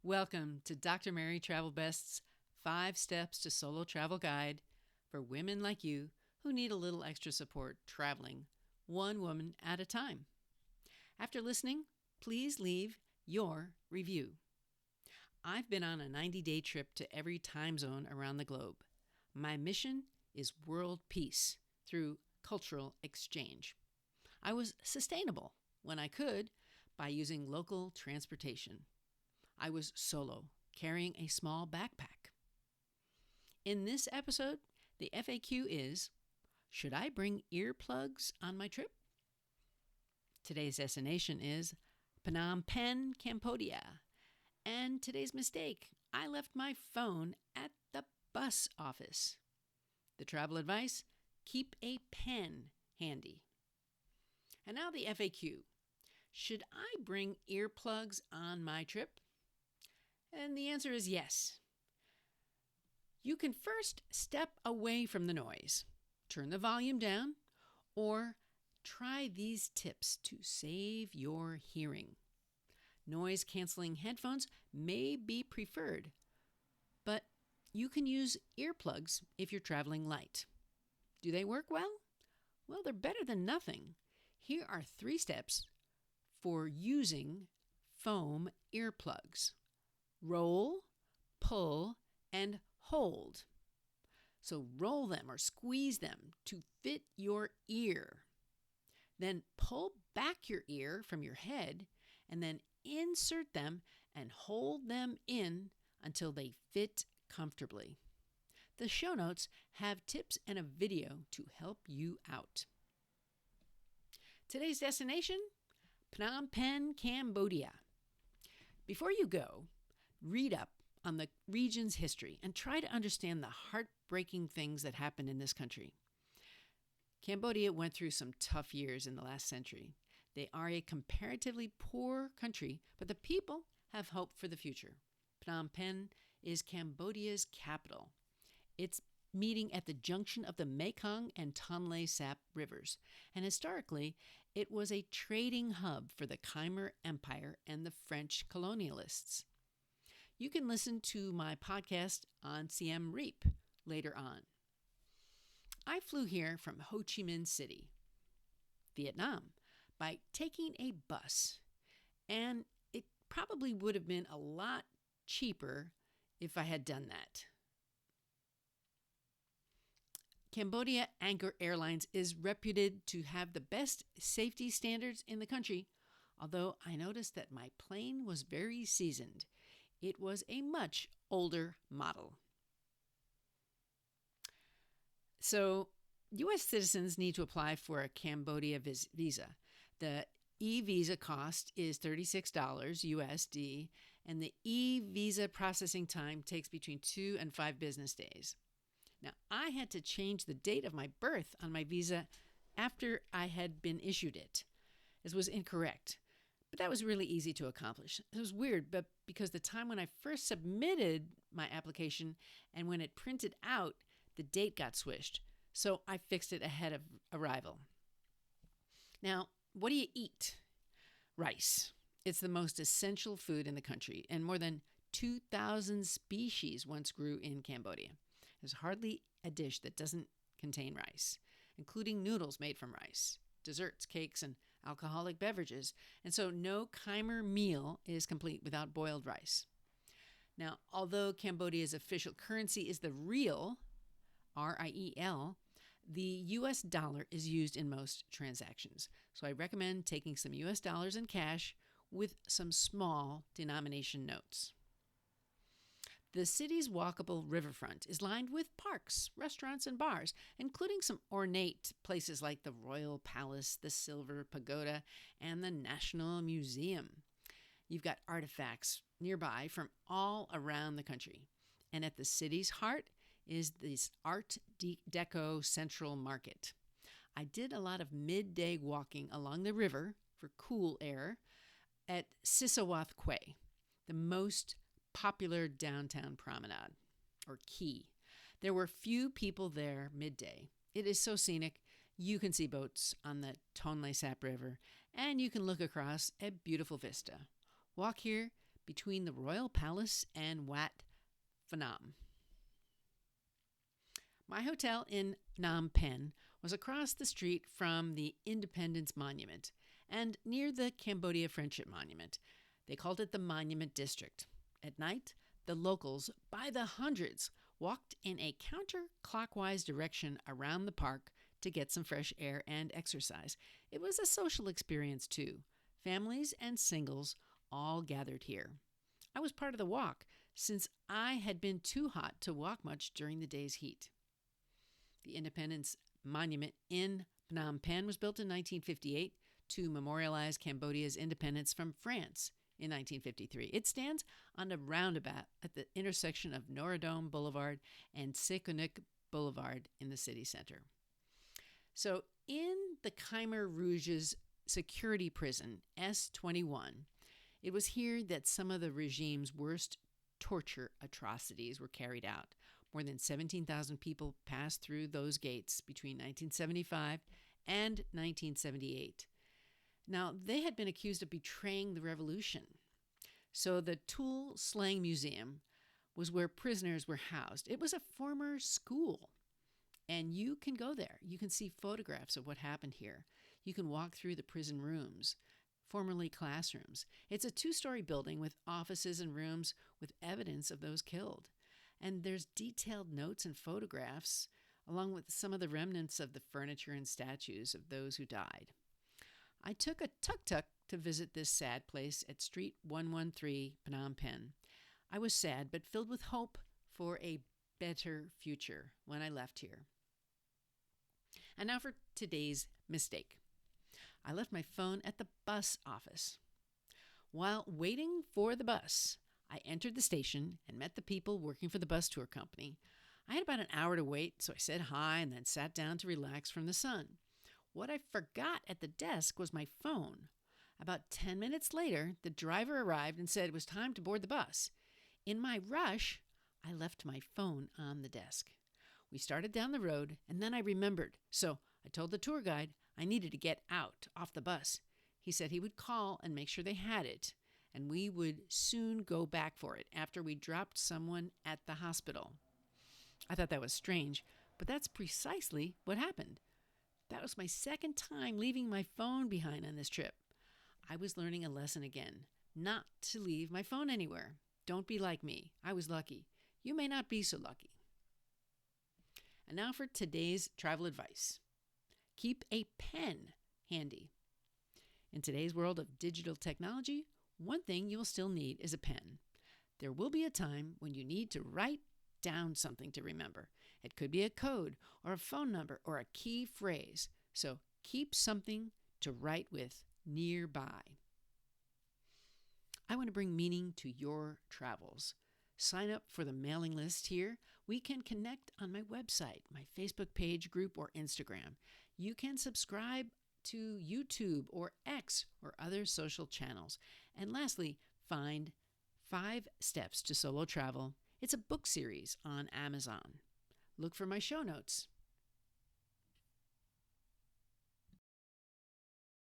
Welcome to Dr. Mary Travel Best's 5 Steps to Solo Travel Guide for women like you who need a little extra support traveling, one woman at a time. After listening, please leave your review. I've been on a 90-day trip to every time zone around the globe. My mission is world peace through cultural exchange. I was sustainable when I could by using local transportation. I was solo, carrying a small backpack. In this episode, the FAQ is, should I bring earplugs on my trip? Today's destination is Phnom Penh, Cambodia. And today's mistake, I left my phone at the bus office. The travel advice, keep a pen handy. And now the FAQ. Should I bring earplugs on my trip? And the answer is yes. You can first step away from the noise, turn the volume down, or try these tips to save your hearing. Noise-canceling headphones may be preferred, but you can use earplugs if you're traveling light. Do they work well? Well, they're better than nothing. Here are 3 steps for using foam earplugs. Roll, pull, and hold. So roll them or squeeze them to fit your ear. Then pull back your ear from your head and then insert them and hold them in until they fit comfortably. The show notes have tips and a video to help you out. Today's destination, Phnom Penh, Cambodia. Before you go, read up on the region's history and try to understand the heartbreaking things that happened in this country. Cambodia went through some tough years in the last century. They are a comparatively poor country, but the people have hope for the future. Phnom Penh is Cambodia's capital. It's meeting at the junction of the Mekong and Tonle Sap rivers, and historically, it was a trading hub for the Khmer Empire and the French colonialists. You can listen to my podcast on Siem Reap later on. I flew here from Ho Chi Minh City, Vietnam, by taking a bus, and it probably would have been a lot cheaper if I had done that. Cambodia Anchor Airlines is reputed to have the best safety standards in the country, although I noticed that my plane was very seasoned. It was a much older model. So, U.S. citizens need to apply for a Cambodia visa. The e-visa cost is $36 USD, and the e-visa processing time takes between 2 and 5 business days. Now, I had to change the date of my birth on my visa after I had been issued it. This was incorrect, but that was really easy to accomplish. It was weird, but because the time when I first submitted my application and when it printed out, the date got swished. So I fixed it ahead of arrival. Now, what do you eat? Rice. It's the most essential food in the country, and more than 2,000 species once grew in Cambodia. There's hardly a dish that doesn't contain rice, including noodles made from rice, desserts, cakes, and alcoholic beverages. And so no Khmer meal is complete without boiled rice. Now, although Cambodia's official currency is the riel, R-I-E-L, the U.S. dollar is used in most transactions. So I recommend taking some U.S. dollars in cash with some small denomination notes. The city's walkable riverfront is lined with parks, restaurants, and bars, including some ornate places like the Royal Palace, the Silver Pagoda, and the National Museum. You've got artifacts nearby from all around the country. And at the city's heart is this Art Deco Central Market. I did a lot of midday walking along the river for cool air at Sisawath Quay, the most popular downtown promenade, or quay. There were few people there midday. It is so scenic. You can see boats on the Tonle Sap River, and you can look across a beautiful vista. Walk here between the Royal Palace and Wat Phnom. My hotel in Phnom Penh was across the street from the Independence Monument and near the Cambodia Friendship Monument. They called it the Monument District. At night, the locals, by the hundreds, walked in a counterclockwise direction around the park to get some fresh air and exercise. It was a social experience, too. Families and singles all gathered here. I was part of the walk, since I had been too hot to walk much during the day's heat. The Independence Monument in Phnom Penh was built in 1958 to memorialize Cambodia's independence from France in 1953. It stands on a roundabout at the intersection of Norodom Boulevard and Sekonik Boulevard in the city center. So in the Khmer Rouge's security prison, S-21, it was here that some of the regime's worst torture atrocities were carried out. More than 17,000 people passed through those gates between 1975 and 1978. Now, they had been accused of betraying the revolution. So the Tool Slang Museum was where prisoners were housed. It was a former school, and you can go there. You can see photographs of what happened here. You can walk through the prison rooms, formerly classrooms. It's a 2-story building with offices and rooms with evidence of those killed. And there's detailed notes and photographs, along with some of the remnants of the furniture and statues of those who died. I took a tuk-tuk to visit this sad place at Street 113, Phnom Penh. I was sad, but filled with hope for a better future when I left here. And now for today's mistake. I left my phone at the bus office. While waiting for the bus, I entered the station and met the people working for the bus tour company. I had about an hour to wait, so I said hi and then sat down to relax from the sun. What I forgot at the desk was my phone. About 10 minutes later, the driver arrived and said it was time to board the bus. In my rush, I left my phone on the desk. We started down the road, and then I remembered. So I told the tour guide I needed to get out off the bus. He said he would call and make sure they had it, and we would soon go back for it after we dropped someone at the hospital. I thought that was strange, but that's precisely what happened. That was my second time leaving my phone behind on this trip. I was learning a lesson again, not to leave my phone anywhere. Don't be like me. I was lucky. You may not be so lucky. And now for today's travel advice. Keep a pen handy. In today's world of digital technology, one thing you will still need is a pen. There will be a time when you need to write down something to remember. It could be a code or a phone number or a key phrase. So keep something to write with nearby. I want to bring meaning to your travels. Sign up for the mailing list here. We can connect on my website, my Facebook page, group, or Instagram. You can subscribe to YouTube or X or other social channels. And lastly, find 5 Steps to Solo Travel. It's a book series on Amazon. Look for my show notes.